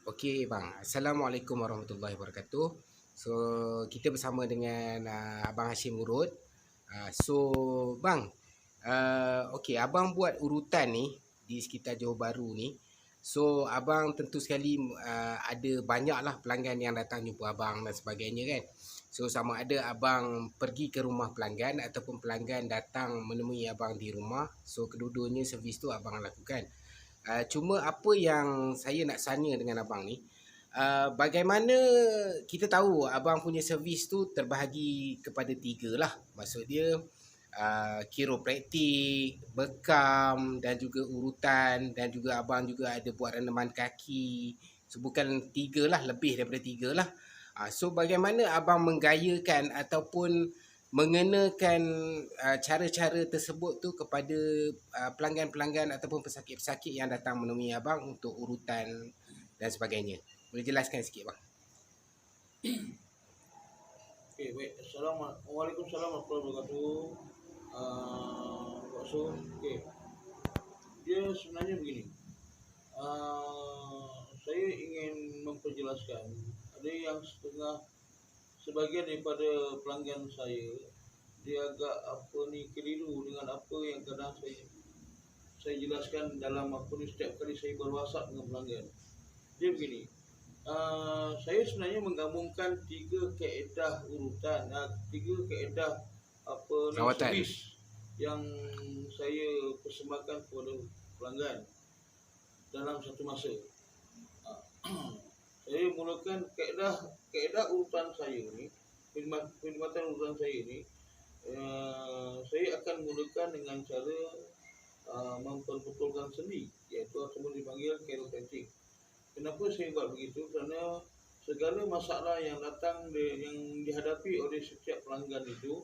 Okey bang, Assalamualaikum warahmatullahi wabarakatuh. So kita bersama dengan Abang Hashim Urut. So bang, okey abang buat urutan ni di sekitar Johor Bahru ni. So abang tentu sekali ada banyaklah pelanggan yang datang jumpa abang dan sebagainya kan. So sama ada abang pergi ke rumah pelanggan ataupun pelanggan datang menemui abang di rumah. So kedua-duanya servis tu abang lakukan. Cuma apa yang saya nak tanya dengan abang ni, bagaimana kita tahu abang punya servis tu terbahagi kepada tiga lah. Maksud dia kiropraktik, bekam dan juga urutan, dan juga abang juga ada buat reneman kaki. So bukan tiga lah, lebih daripada tiga lah. So bagaimana abang menggayakan ataupun mengenakan cara-cara tersebut tu kepada pelanggan-pelanggan ataupun pesakit-pesakit yang datang menemui abang untuk urutan dan sebagainya. Boleh jelaskan sikit bang? Okey, baik. Waalaikumsalam warahmatullahi wabarakatuh. Pak Sun, okey. Dia sebenarnya begini. Saya ingin memperjelaskan ada yang sebagian daripada pelanggan saya dia agak keliru dengan apa yang kadang saya jelaskan dalam setiap kali saya berwasap dengan pelanggan. Dia begini. Saya sebenarnya menggabungkan tiga kaedah urutan, tiga kaedah servis yang saya persembahkan kepada pelanggan dalam satu masa. Saya mulakan kaedah urutan saya ni, perkhidmatan urutan saya ni. Saya akan mulakan dengan cara memperbetulkan sendi, iaitu ataupun dipanggil chiropractic. Kenapa saya buat begitu? Kerana segala masalah yang datang yang dihadapi oleh setiap pelanggan itu,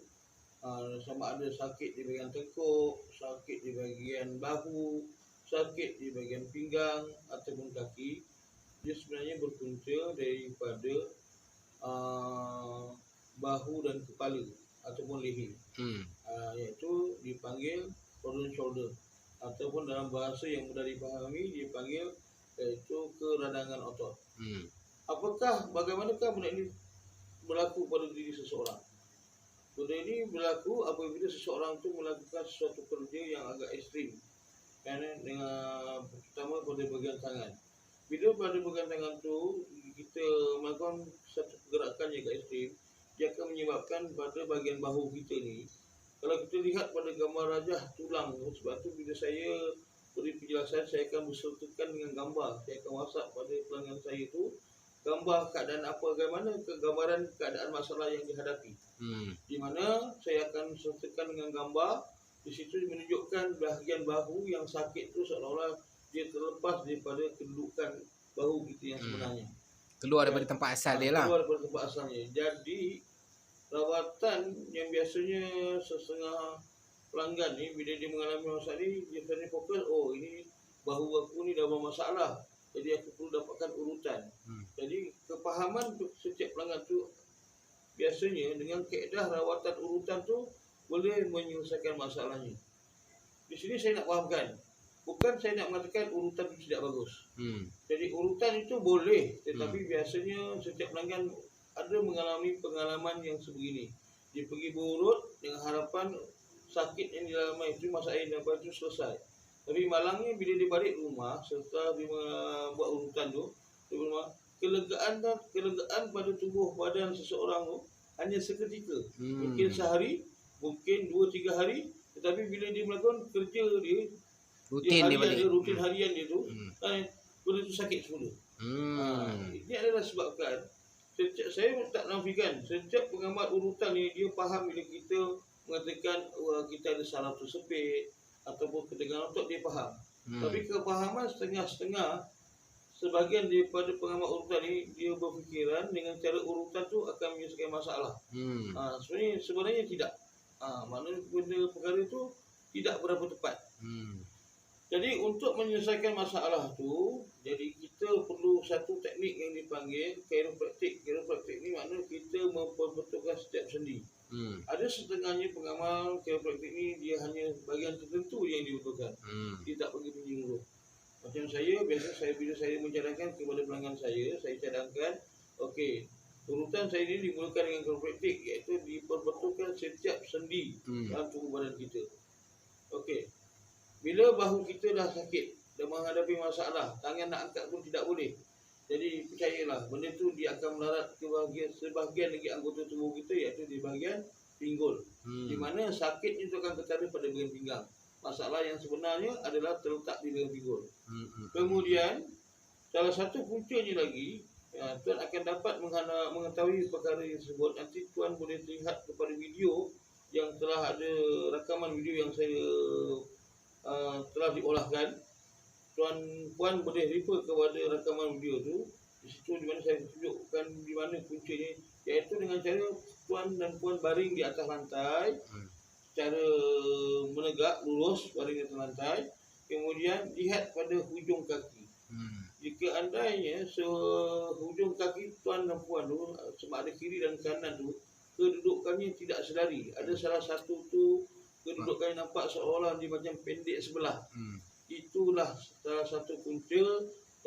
sama ada sakit di bahagian tekuk, sakit di bahagian bahu, sakit di bahagian pinggang ataupun kaki, dia sebenarnya berpunca daripada bahu dan kepala ataupun leher. Iaitu dipanggil frozen shoulder, ataupun dalam bahasa yang mudah dipahami dipanggil iaitu keradangan otot. Bagaimanakah benda ini berlaku pada diri seseorang? Benda ini berlaku apabila seseorang itu melakukan sesuatu kerja yang agak ekstrim, dengan terutama pada bahagian tangan. Bila pada bahagian tangan tu kita melakukan satu pergerakan yang agak ekstrim, dia akan menyebabkan pada bahagian bahu kita ni, kalau kita lihat pada gambar rajah tulang, sebab tu bila saya beri penjelasan, saya akan bersertakan dengan gambar. Saya akan WhatsApp pada pelanggan saya itu gambar keadaan bagaimana gambaran keadaan masalah yang dihadapi. Di mana saya akan sertakan dengan gambar. Di situ menunjukkan bahagian bahu yang sakit tu seolah-olah dia terlepas daripada kedudukan bahu kita yang sebenarnya. Keluar daripada tempat asal dia lah. Keluar daripada tempat asalnya. Jadi rawatan yang biasanya setengah pelanggan ni bila dia mengalami masalah ni, dia akan fokus, ini bahu aku ni dah bermasalah, jadi aku perlu dapatkan urutan. Jadi kepahaman setiap pelanggan tu biasanya dengan kaedah rawatan urutan tu boleh menyelesaikan masalahnya. Di sini saya nak fahamkan, bukan saya nak mengatakan urutan itu tidak bagus. Jadi urutan itu boleh, tetapi biasanya setiap pelanggan ada mengalami pengalaman yang sebegini. Dia pergi berurut dengan harapan sakit yang dialami itu, masalah yang dapat itu selesai. Tapi malangnya bila dia balik rumah setelah dia buat urutan tu, kelegaan pada tubuh badan seseorang tu hanya seketika. Mungkin sehari, mungkin 2-3 hari, tetapi bila dia melakukan kerja dia rutin harian dia tu, benda tu sakit semula. Ini adalah sebabkan saya tak nafikan setiap pengamat urutan ni dia faham bila kita mengatakan kita ada saraf tersepit ataupun ketegangan otot, dia faham. Tapi kefahaman setengah-setengah, sebahagian daripada pengamat urutan ni dia berfikiran dengan cara urutan tu akan menyelesaikan masalah. Sebenarnya tidak. Maknanya benda perkara tu tidak berapa tepat. Jadi untuk menyelesaikan masalah tu, jadi kita perlu satu teknik yang dipanggil chiropractic. Chiropractic ni maknanya kita memperbetulkan setiap sendi. Ada setengahnya pengamal chiropractic ni dia hanya bahagian tertentu yang dibetulkan. Dia tak pergi menyeluruh. Macam saya, biasa bila saya mencadangkan kepada pelanggan saya cadangkan, okey, urutan saya ini dimulakan dengan chiropraktik, iaitu diperbetulkan setiap sendi dalam tubuh badan kita. Okey, bila bahu kita dah sakit, dah menghadapi masalah, tangan nak angkat pun tidak boleh. Jadi percayalah, benda tu dia akan melarat ke sebahagian lagi anggota tubuh kita, iaitu di bahagian pinggul. Di mana sakitnya itu akan ketara pada bahagian pinggang. Masalah yang sebenarnya adalah terletak di bahagian pinggul. Kemudian, salah satu puncanya lagi, Tuan akan dapat mengetahui perkara tersebut. Nanti Tuan boleh lihat kepada video yang telah ada rakaman video yang saya telah diolahkan. Puan boleh refer kepada rakaman video tu. Di situ di mana saya tunjukkan di mana puncanya, iaitu dengan cara tuan dan puan baring di atas lantai secara menegak, lurus, baring di atas lantai. Kemudian lihat pada hujung kaki. Jika andainya hujung kaki tuan dan puan tu, sama ada kiri dan kanan tu, kedudukannya tidak sedari. Ada salah satu tu kedudukannya nampak seolah dia macam pendek sebelah. Itulah salah satu punca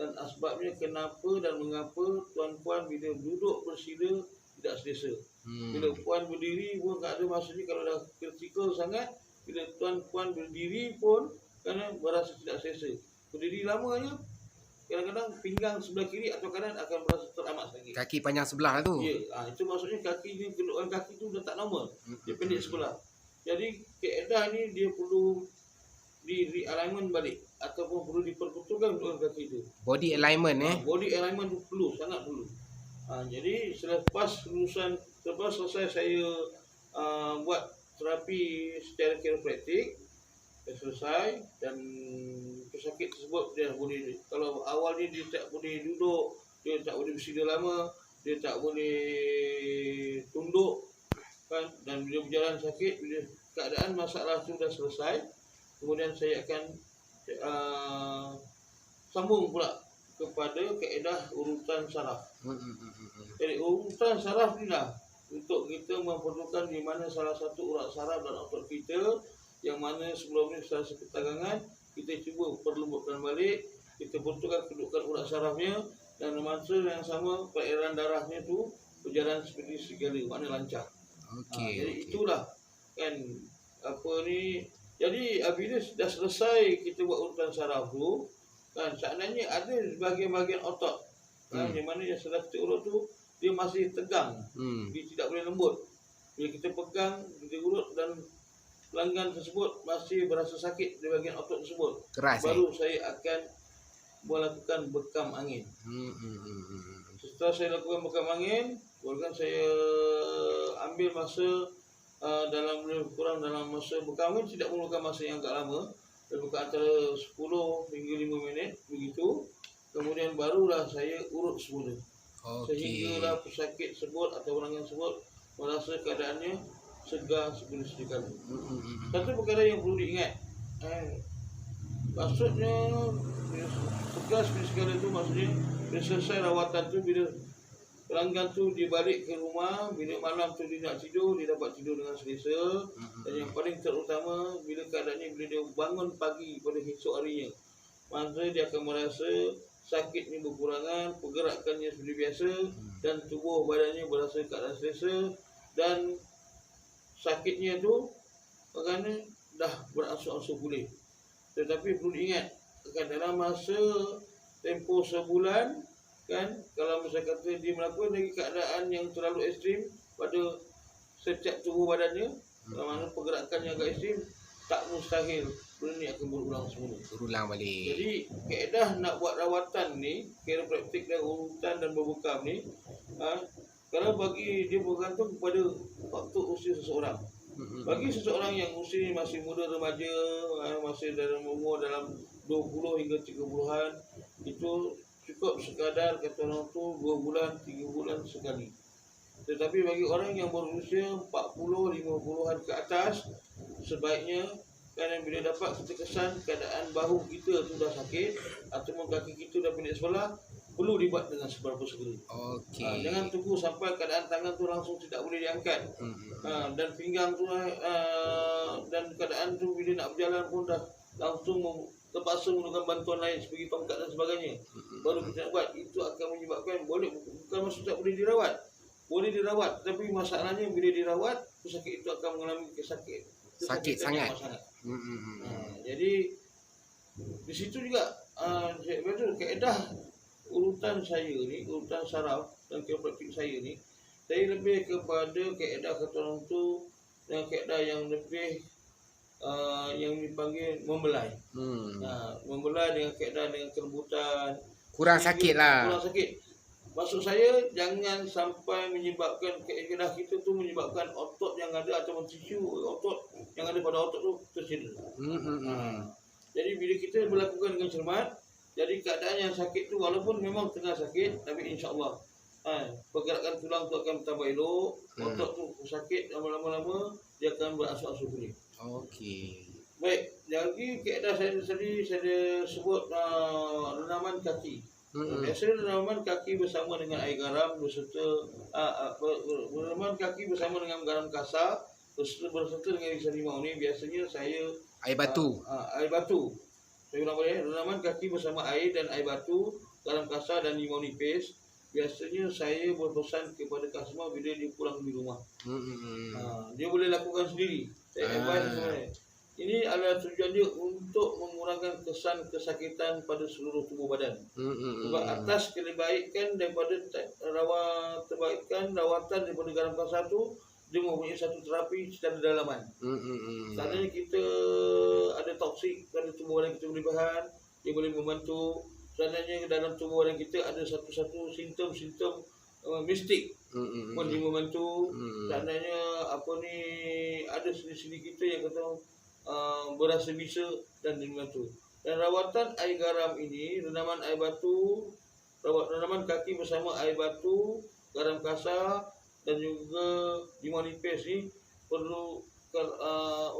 dan asbabnya kenapa dan mengapa tuan-puan bila duduk bersila tidak selesa. Bila puan berdiri pun tak ada, maksudnya kalau dah kritikal sangat, bila tuan-puan berdiri pun kerana berasa tidak selesa. Berdiri lamanya, kadang-kadang pinggang sebelah kiri atau kanan akan berasa teramat sakit. Kaki panjang sebelah tu. Ya, itu maksudnya kaki ni, kedudukan kaki tu dah tak normal. Dia pendek sebelah. Jadi kaedah ni dia perlu di realignment balik ataupun perlu diperbetulkan untuk kaki itu. Body alignment Body alignment tu perlu, sangat perlu. Jadi selepas selesai saya buat terapi secara chiropraktik, dah selesai, dan pesakit tersebut dia boleh, kalau awalnya dia tak boleh duduk, dia tak boleh bersila lama, dia tak boleh tunduk kan, dan bila berjalan sakit, bila keadaan masalah tu dah selesai, kemudian saya akan sambung pula kepada kaedah urutan saraf. Jadi urutan saraf ni lah untuk kita memerlukan di mana salah satu urat saraf dan otot kita yang mana sebelum ni salah satu ketegangan, kita cuba perlembutkan balik, kita betulkan kedudukan urat sarafnya, dan masa yang sama perairan darahnya tu berjalan seperti segala, makna lancar. Jadi itulah kan apa ni. Jadi bila dah selesai kita buat urutan saraf tu kan, seandainya ada bahagian-bahagian otot kan, yang mana yang setelah kita urut tu dia masih tegang, dia tidak boleh lembut. Bila kita pegang, kita urut dan pelanggan tersebut masih berasa sakit di bahagian otot tersebut, keras, baru saya akan melakukan bekam angin. Setelah saya lakukan bekam angin, bahkan saya ambil masa dalam lebih kurang dalam masa bekam angin tidak memerlukan masa yang agak lama, lebih kurang antara 10 hingga 5 minit begitu. Kemudian barulah saya urut semula. Sehinggalah pesakit tersebut atau pelanggan tersebut merasa keadaannya segar seperti sedia kala. Satu perkara yang perlu diingat, maksudnya segar seperti sedia kala tu maksudnya bila selesai rawatan tu, bila pelanggan tu dia balik ke rumah, bila malam tu dia nak tidur, dia dapat tidur dengan selesa. Dan yang paling terutama, bila keadaannya bila dia bangun pagi pada esok harinya, maka dia akan merasa sakitnya berkurangan, pergerakannya seperti biasa, dan tubuh badannya berasa keadaan selesa, dan sakitnya tu kerana dah beransur-ansur pulih. Tetapi perlu diingat, kan dalam masa tempoh sebulan kan, kalau misalnya kata dia melakukan lagi keadaan yang terlalu ekstrim pada setiap tubuh badannya, mana pergerakan yang agak ekstrim, tak mustahil benda ni akan berulang balik. Jadi kaedah nak buat rawatan ni, chiropraktik dan urutan dan berbekam ni, kalau bagi dia bergantung kepada faktor usia seseorang. Bagi seseorang yang usia masih muda remaja, masih dalam umur dalam 20 hingga 30-an, itu cukup sekadar kata orang tu 2 bulan, 3 bulan sekali. Tetapi bagi orang yang berusia 40, 50-an ke atas, sebaiknya kerana bila dapat kita kesan keadaan bahu kita tu dah sakit ataupun kaki kita dah pendek sebelah, perlu dibuat dengan seberapa segera. Jangan tunggu sampai keadaan tangan tu langsung tidak boleh diangkat. Dan pinggang tu dan keadaan tu bila nak berjalan pun dah langsung terpaksa menggunakan bantuan lain seperti tongkat dan sebagainya, baru kita nak buat. Itu akan menyebabkan bukan maksud tak boleh dirawat. Boleh dirawat, tapi masalahnya bila dirawat, pesakit itu akan mengalami Sakit sangat. Jadi di situ juga betul kaedah urutan saya ni, urutan saraf dan kiropraktik saya ni, saya lebih kepada kaedah kata orang tu dan kaedah yang lebih yang dipanggil membelai. Membelai dengan kaedah dengan kelembutan. Kurang sakit lah. Kurang sakit. Maksud saya jangan sampai menyebabkan kaedah kita tu menyebabkan otot yang ada atau tisu otot yang ada pada otot tu tercedera. Jadi bila kita melakukan dengan cermat, jadi keadaan yang sakit tu walaupun memang tengah sakit, tapi insya-Allah pergerakan tulang tu akan bertambah elok, otot tu sakit lama-lama dia akan beransur-ansur pulih. Okey. Baik, lagi kaedah saya tadi saya sebut renaman kaki. Biasanya renaman kaki bersama dengan air garam beserta renaman kaki bersama dengan garam kasar beserta dengan irisan limau ni biasanya saya Air batu. Air batu. Saya ulang balik, renaman kaki bersama air dan air batu, garam kasar dan limau nipis. Biasanya saya berpesan kepada customer bila dia pulang di rumah. Dia boleh lakukan sendiri. Saya advise sebenarnya. Ini adalah tujuan dia untuk mengurangkan kesan kesakitan pada seluruh tubuh badan. Sebab atas kebaikan daripada rawatan daripada garam kasar tu, dia mempunyai satu terapi secara dalaman. Seandainya kita ada toksik pada tubuh badan kita berlebihan, dia boleh membantu. Seandainya dalam tubuh badan kita ada satu-satu simptom-simptom mistik pun dia membantu. Seandainya ada sendi-sendi kita yang kata berasa bisa dan membantu. Dan rawatan air garam ini, renaman air batu, renaman kaki bersama air batu, garam kasar dan juga limau nipis ni perlu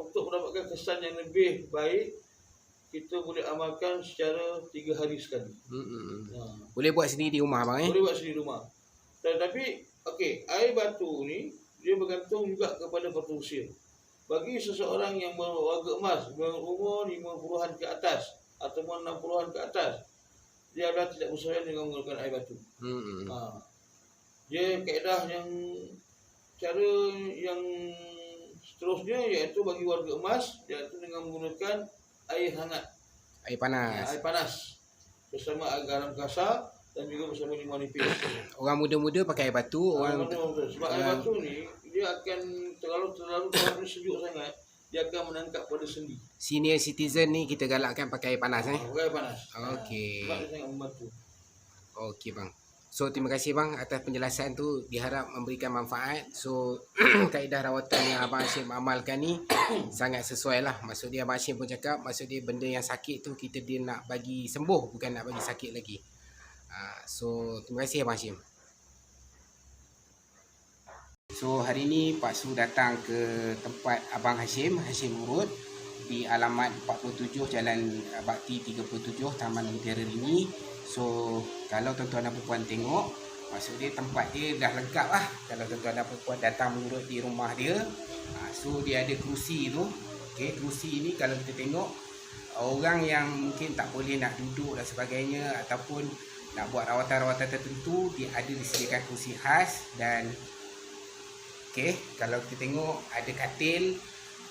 untuk mendapatkan kesan yang lebih baik, kita boleh amalkan secara 3 hari sekali. Boleh buat sendiri di rumah bang Boleh buat sendiri di rumah. Tetapi okey, air batu ni dia bergantung juga kepada faktor usia. Bagi seseorang yang berwarga emas berumur 50-an ke atas ataupun 60-an ke atas, dia adalah tidak bersesuaian dengan menggunakan air batu. Dia kaedah yang cara yang seterusnya iaitu bagi warga emas iaitu dengan menggunakan air hangat, air panas. Air panas bersama garam kasar dan juga bersama limau nipis. Orang muda-muda pakai air batu, orang sebab air batu ni dia akan terlalu sejuk sangat, dia akan menangkap pada sendi. Senior citizen ni kita galakkan pakai air panas Pakai air panas. Okey. Sebab dia sangat membantu. Okey bang. So terima kasih bang atas penjelasan tu, diharap memberikan manfaat. So kaedah rawatan yang Abang Hashim amalkan ni sangat sesuai lah. Maksud dia Abang Hashim pun cakap, maksud dia benda yang sakit tu dia nak bagi sembuh, bukan nak bagi sakit lagi. So terima kasih Abang Hashim. So hari ni Pak Su datang ke tempat Abang Hashim Urut di alamat 47 Jalan Bakti 37 Taman Mutiara Rini. So kalau tuan-tuan dan puan tengok, maksud dia tempat dia dah lengkap lah. Kalau tuan-tuan dan puan datang mengurut di rumah dia, so dia ada kerusi tu. Okay, kerusi ni kalau kita tengok, orang yang mungkin tak boleh nak duduk dan sebagainya ataupun nak buat rawatan-rawatan tertentu, dia ada disediakan kerusi khas. Dan okey, kalau kita tengok ada katil.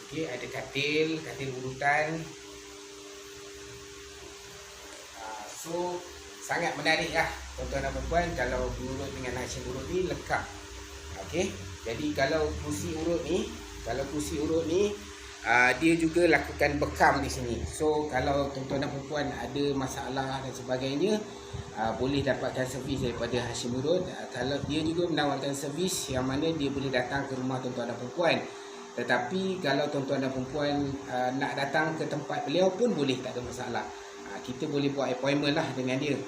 Okey, ada katil urutan. So sangat menarik lah tuan-tuan dan puan kalau urut dengan Hashim Urut ni lengkap. Okey, jadi kalau kursi urut ni dia juga lakukan bekam di sini. So kalau tuan-tuan dan puan ada masalah dan sebagainya, boleh dapatkan servis daripada Hashim Urut. Kalau dia juga menawarkan servis yang mana dia boleh datang ke rumah tuan-tuan dan puan. Tetapi kalau tuan-tuan dan puan nak datang ke tempat beliau pun boleh, tak ada masalah. Kita boleh buat appointment lah dengan dia.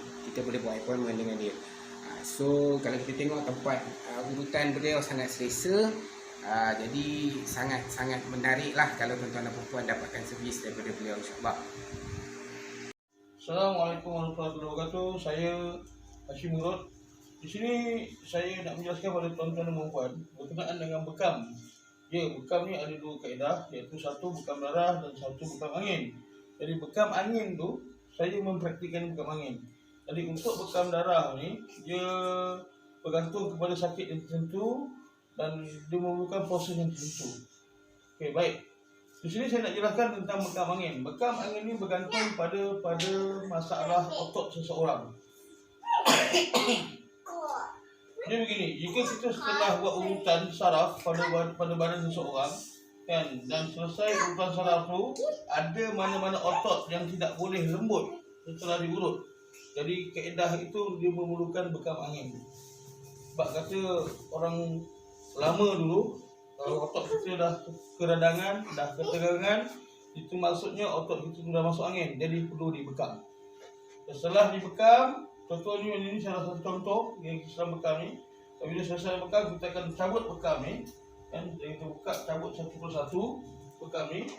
So kalau kita tengok tempat urutan beliau sangat selesa. Jadi sangat menarik lah kalau tuan-tuan dan puan dapatkan servis daripada beliau, insyaAllah. Assalamualaikum warahmatullahi wabarakatuh. Saya Hashim Urut. Di sini saya nak menjelaskan kepada tuan-tuan dan puan berkenaan dengan bekam. Bekam ni ada 2 kaedah, iaitu satu bekam darah dan satu bekam angin. Jadi bekam angin tu, saya mempraktikkan bekam angin. Jadi untuk bekam darah ni, dia bergantung kepada sakit yang tertentu dan dia memerlukan proses yang tertentu. Okey, baik. Di sini saya nak jelaskan tentang bekam angin. Bekam angin ni bergantung pada masalah otot seseorang. Jadi begini, jika kita setelah buat urutan saraf pada badan seseorang, kan, dan selesai urutan saraf tu, ada mana-mana otot yang tidak boleh lembut setelah diurut. Jadi kaedah itu dia memerlukan bekam angin. Sebab kata orang lama dulu, kalau otot kita dah keradangan, dah ketegangan, itu maksudnya otot kita sudah masuk angin. Jadi perlu dibekam. Setelah dibekam, contohnya ini salah satu contoh yang kita sedang bekam ni. Bila selesai bekam, kita akan cabut bekam ni. Kan, kita buka, cabut satu persatu bekam ni.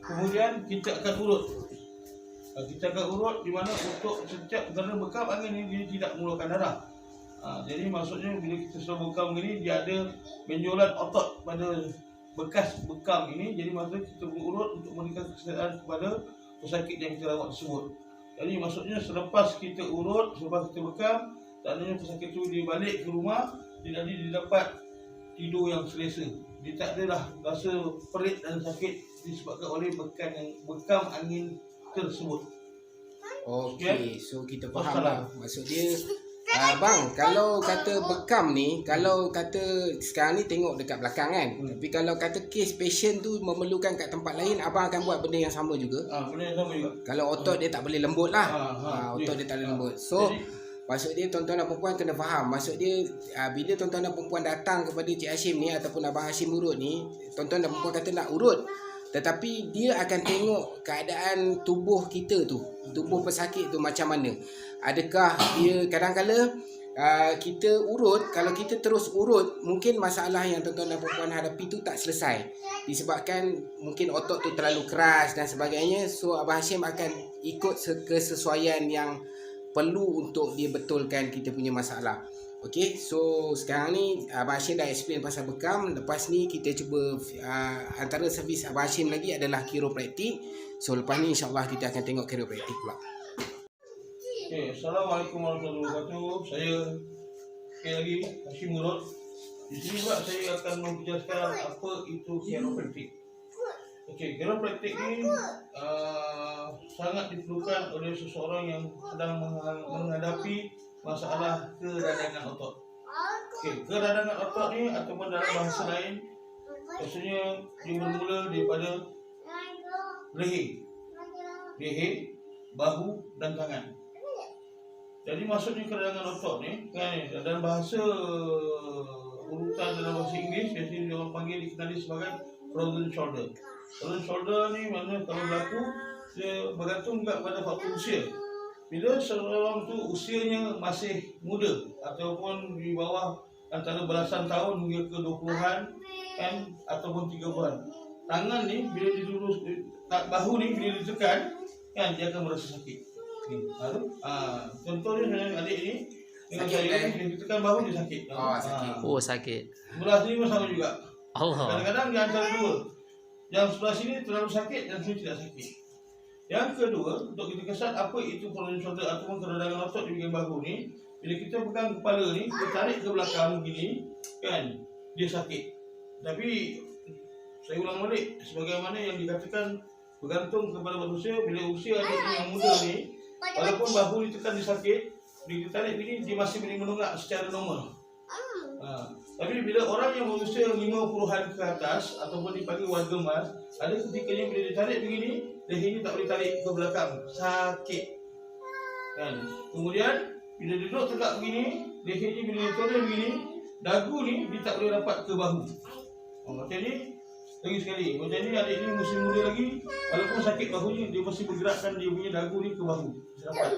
Kemudian kita akan urut. Kita akan urut di mana untuk setiap, kerana bekam angin ini dia tidak mengeluarkan darah. Jadi maksudnya bila kita sudah bekam ini, dia ada benjolan otot pada bekas bekam ini. Jadi maksudnya kita urut untuk memberikan kesihatan kepada pesakit yang kita rawat tersebut. Jadi maksudnya selepas kita urut, selepas kita bekam, tandanya pesakit itu dia balik ke rumah, dia dapat tidur yang selesa. Dia tak adalah rasa perit dan sakit disebabkan oleh bekam angin tersebut. Okey, so kita faham lah. Maksud dia, bang, kalau kata bekam ni, kalau kata sekarang ni tengok dekat belakang kan, tapi kalau kata kes patient tu memerlukan kat tempat lain, abang akan buat benda yang sama juga. Benda yang sama juga. Kalau otot dia tak boleh lembut lah. Otot dia tak boleh lembut. So maksud dia tuan-tuan dan perempuan kena faham. Maksud dia bila tuan-tuan dan perempuan datang kepada Cik Hashim ni ataupun Abang Hashim urut ni, tuan-tuan dan perempuan kata nak urut, tetapi dia akan tengok keadaan tubuh kita tu, tubuh pesakit tu macam mana. Adakah dia kadang-kala kita urut, kalau kita terus urut, mungkin masalah yang tuan-tuan dan perempuan hadapi tu tak selesai. Disebabkan mungkin otot tu terlalu keras dan sebagainya. So Abang Hashim akan ikut kesesuaian yang perlu untuk dia betulkan kita punya masalah. Okey, so sekarang ni Abang Hashim dah explain pasal bekam. Lepas ni kita cuba antara servis Abang Hashim lagi adalah chiropraktik. So lepas ni insyaAllah kita akan tengok chiropraktik pula. Okay, Assalamualaikum warahmatullahi wabarakatuh. Saya sekali lagi Hashim Urut. Di sini pula saya akan menjelaskan apa itu chiropraktik. Okey, chiropraktik ni sangat diperlukan oleh seseorang yang sedang menghadapi masalah keradangan otot. Okey, keradangan otot ni ataupun dalam bahasa lain, maksudnya dia bermula daripada leher, bahu dan tangan. Jadi maksudnya keradangan otot ni kan, dalam bahasa urutan dalam bahasa Inggeris biasanya dia orang panggil, dikenali sebagai frozen shoulder. Frozen shoulder ni mana kalau berlaku, dia bergantung juga pada faktor usia. Bila seorang tu usianya masih muda ataupun di bawah antara belasan tahun hingga ke 20-an kan, ataupun 30-an, tangan ni bila dilurus, bahu ni bila ditekan kan, dia akan merasa sakit. Contohnya adik ni dengan saya ni, ditekan bahu dia sakit. Sakit. Sakit. Sebelah sini pun sama juga. Allah. Kadang-kadang di antara dua, yang sebelah sini terlalu sakit dan sini tidak sakit. Yang kedua, untuk kita kesan apa itu frozen shoulder ataupun keradangan otot di bahagian bahu ni, bila kita pegang kepala ni, kita tarik ke belakang begini, kan, dia sakit. Tapi saya ulang balik, sebagaimana yang dikatakan bergantung kepada manusia. Bila usia adik yang muda ni, walaupun bahu ditekan dia sakit, bila ditarik begini, dia masih boleh menunggak secara normal. Tapi bila orang yang berusia 50-an ke atas ataupun dipanggil warga emas, ada ketikanya bila ditarik begini, lehernya tak boleh tarik ke belakang, sakit kan. Kemudian bila duduk tegak begini, lehernya bila ditarik begini, dagu ni dia tak boleh rapat ke bahu. Macam ni lagi sekali, macam ni adik ni masih muda lagi, walaupun sakit bahunya, dia masih bergerakkan dia punya dagu ni ke bahu, rapat.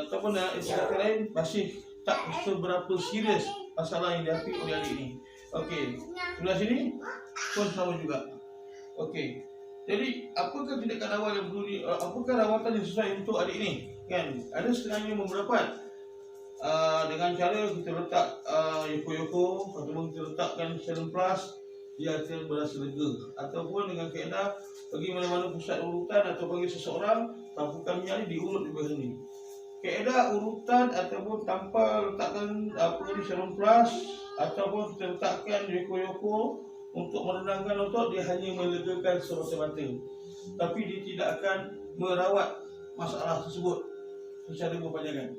Ataupun kata lain, masih tak seberapa serius masalah yang dihadapi oleh adik ni. Okey, sebelah sini pun sama juga. Okey, jadi apakah tindakan awal yang perlu apakah rawatan yang sesuai untuk adik ni? Kan, ada setengahnya yang mendapat dengan cara kita letak yoko-yoko ataupun kita letakkan serum plus, dia akan berasa lega. Ataupun dengan kaedah bagi mana-mana pusat urutan atau bagi seseorang, tapukan minyak ni diurut di bawah ni. Kaedah urutan ataupun tanpa letakkan serum plus ataupun kita letakkan yoko-yoko untuk menenangkan otot, dia hanya melegakan semata-mata, tapi dia tidak akan merawat masalah tersebut secara berpanjangan.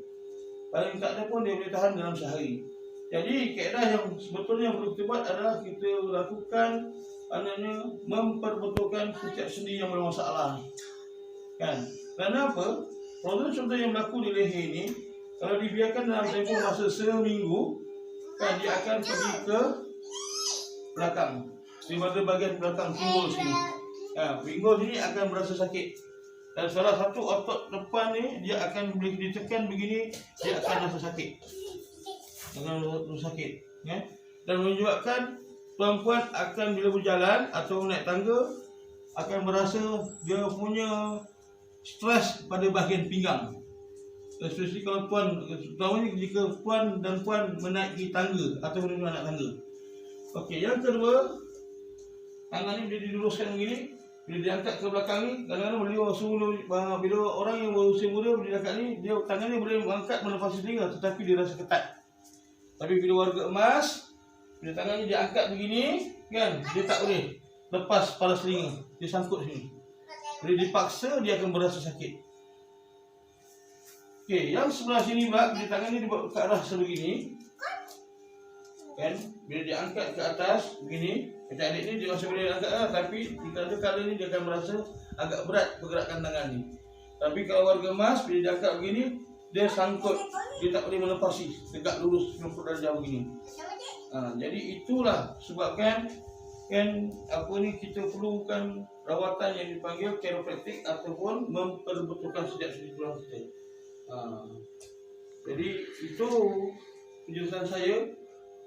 Paling tak ada pun dia boleh tahan dalam sehari. Jadi kaedah yang sebetulnya yang perlu kita buat adalah kita lakukan memperbetulkan setiap sendi yang bermasalah, kan? Kerana apa? Problem contoh yang berlaku di leher ni, kalau dibiarkan dalam tempoh masa seminggu, kan, dia akan pergi ke belakang, di bahagian belakang pinggul sini. Pinggul sini akan berasa sakit. Dan salah satu otot depan ni, dia akan boleh ditekan begini, dia akan rasa sakit. Dan menyebabkan perempuan akan bila berjalan atau naik tangga akan merasa dia punya stres pada bahagian pinggang. Especially kalau puan, terutamanya jika puan dan puan menaiki tangga atau menuju anak tangga. Okey, yang kedua, tangan ni bila diluruskan begini, bila diangkat ke belakang ni, kadang-kadang bila orang yang berusia muda bila diangkat ni, dia tangan ni boleh mengangkat melepasi telinga, tetapi dia rasa ketat. Tapi bila warga emas, bila tangan ni diangkat begini, kan, dia tak boleh lepas paras telinga, dia sangkut sini. Bila dipaksa, dia akan berasa sakit. Okey, yang sebelah sini pula, bila tangan ni dibawa ke arah sebegini, kan, bila diangkat ke atas begini, macam adik ni dia masih boleh angkat lah, tapi kala ni dia akan merasa agak berat pergerakan tangan ni. Tapi kalau warga emas, bila diangkat begini, dia sangkut, dia tak boleh melepasi, tegak lurus 90 darjah begini. Jadi itulah sebabkan kita perlukan rawatan yang dipanggil chiropraktik ataupun memperbetulkan sejak sendi tulang kita. Jadi itu penjelasan saya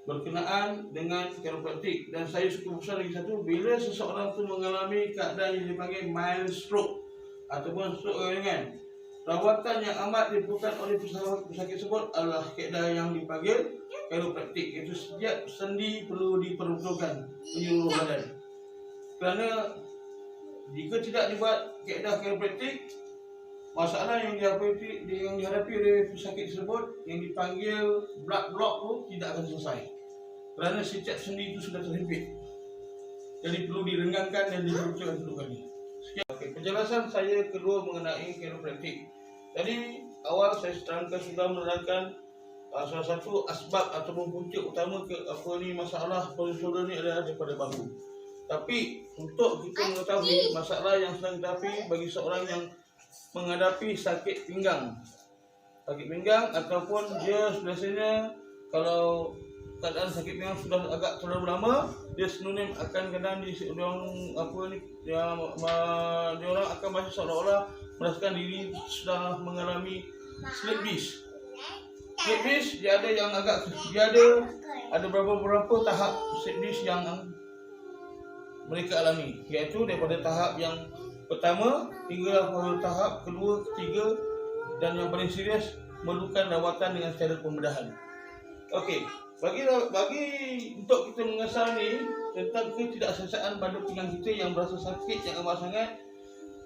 berkenaan dengan chiropraktik. Dan saya suka besar lagi satu, bila seseorang tu mengalami keadaan yang dipanggil mild stroke ataupun stroke ringan, rawatan yang amat diperlukan oleh pesakit tersebut adalah kaedah yang dipanggil chiropraktik, iaitu setiap sendi perlu diperbetulkan penyeluruh badan. Kerana jika tidak dibuat kaedah chiropraktik, masalah yang dihadapi oleh pesakit tersebut yang dipanggil blood block tu tidak akan selesai. Kerana setiap sendi itu sudah terhimpit. Jadi perlu direnggangkan dan diperlukan kedudukannya. Sekian penjelasan saya kedua mengenai chiropraktik. Tadi awal saya sudah menerangkan salah satu asbab ataupun punca utama masalah shoulder ni adalah daripada bahu. Tapi untuk kita mengetahui masalah yang sedang dihadapi bagi seorang yang menghadapi sakit pinggang ataupun dia biasanya kalau keadaan sakit pinggang sudah agak terlalu lama, dia sinonim akan kadang dia orang akan masih seolah-olah merasakan diri sudah mengalami slip disc. Slip disc dia ada beberapa tahap slip disc yang mereka alami, iaitu daripada tahap yang pertama hingga tahap kedua, ketiga, dan yang paling serius memerlukan rawatan dengan cara pembedahan. Okey, bagi untuk kita mengesal ni tentang ketidakselesaan pada pinggang kita yang berasa sakit yang amat sangat,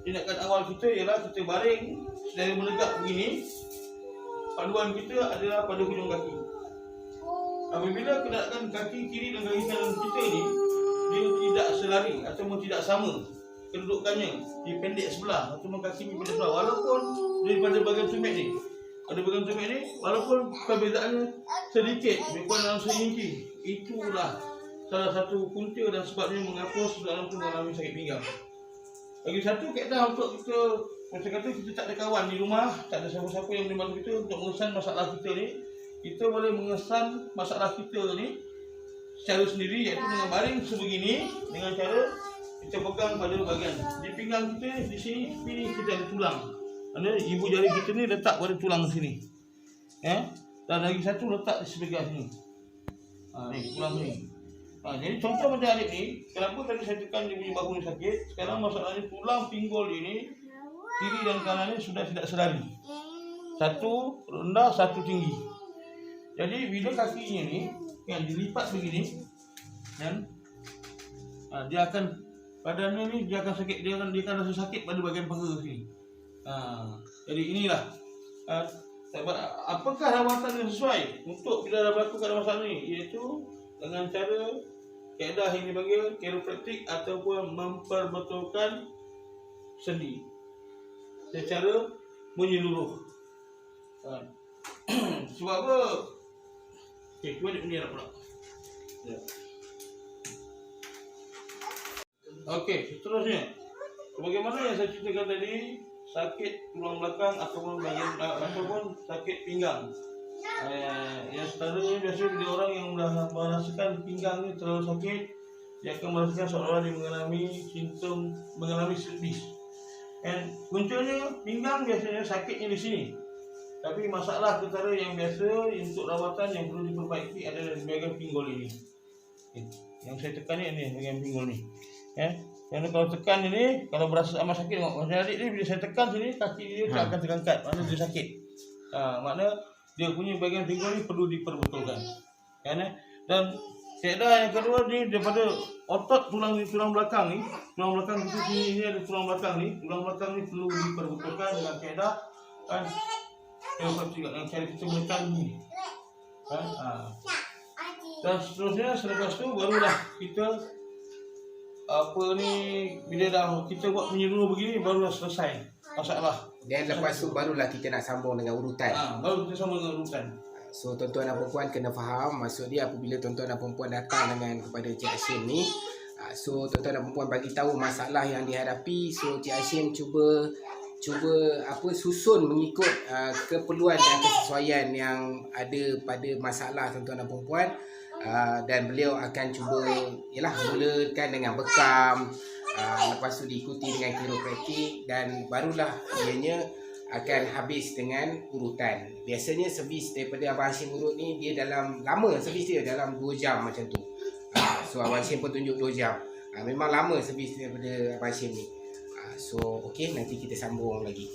tindakan awal kita ialah kita baring sedaya menegak begini. Panduan kita adalah pada hujung kaki. Apabila keadaan kaki kiri dan kaki kanan kita ni dia tidak selari ataupun tidak sama kedudukannya, di pendek sebelah ataupun kaki ni pendek sebelah, walaupun daripada bahagian tumit ni, walaupun perbezaannya sedikit, lebih kurang dalam seinci, itulah salah satu punca dan sebabnya mengapa seseorang tu mengalami sakit pinggang. Lagi satu kaedah untuk kita, macam kata kita tak ada kawan di rumah, tak ada siapa-siapa yang boleh bantu kita untuk mengesan masalah kita ni, kita boleh mengesan masalah kita ni secara sendiri, iaitu dengan baring sebegini, dengan cara kita pegang pada bahagian di pinggang kita di sini kita ada tulang. Ibu jari kita ni letak pada tulang sini. Dan lagi satu letak di sebelah sini. Ni tulang ni. Jadi contoh macam adik ni, kenapa tadi saya tekan dia punya bahu ni sakit? Sekarang masalahnya tulang pinggul ini kiri dan kanan ni sudah tidak selari. Satu rendah, satu tinggi. Jadi bila kakinya ni kan dilipat begini dan dia akan badannya ni dia akan sakit, dia akan rasa sakit pada bahagian paha sini. Jadi inilah apakah rawatan yang sesuai untuk bila dah berlaku keadaan masalah ni, iaitu dengan cara kaedah yang dipanggil chiropraktik ataupun memperbetulkan sendi secara menyeluruh. Sebab apa? Okey, cuba dia nak pula. Ya. Okey, seterusnya. Sebagaimana yang saya ceritakan tadi, sakit tulang belakang ataupun sakit pinggang. Yang seterusnya biasanya bila orang yang dah merasakan pinggang ni terlalu sakit, dia akan merasakan seolah-olah dia mengalami sedis. Dan munculnya pinggang biasanya sakitnya di sini. Tapi masalah ketara yang biasa untuk rawatan yang perlu diperbaiki adalah di bahagian pinggul ini. Yang saya tekan ni bahagian pinggul ni. Yang kalau tekan ini, kalau berasa amat sakit, tengok macam adik ni bila saya tekan sini, kaki dia akan terangkat, maknanya dia sakit. Maknanya dia punya bahagian pinggul ni perlu diperbetulkan. Dan kaedah yang kedua ni daripada otot tulang belakang ni, tulang belakang kita sini ni ada tulang belakang ni perlu diperbetulkan dengan kaedah yang cara kita menekan ni. Dan seterusnya selepas tu barulah kita bila dah kita buat menyeluruh begini barulah selesai masalah. Dan lepas tu barulah kita nak sambung dengan urutan. Baru kita sambung dengan urutan. So tuan-tuan dan perempuan kena faham, maksud dia apabila tuan-tuan dan perempuan datang kepada Cik Hashim ni, so tuan-tuan dan perempuan bagi tahu masalah yang dihadapi, so Cik Hashim cuba susun mengikut keperluan dan kesesuaian yang ada pada masalah tuan-tuan dan perempuan, dan beliau akan cuba mulakan dengan bekam, lepas tu diikuti dengan chiropraktik, dan barulah ianya akan habis dengan urutan. Biasanya servis daripada Abang Hashim urut ni dia lama servis dia dalam 2 jam macam tu. So Abang Hashim pun tunjuk 2 jam. Memang lama servis daripada Abang Hashim ni. So okey, nanti kita sambung lagi.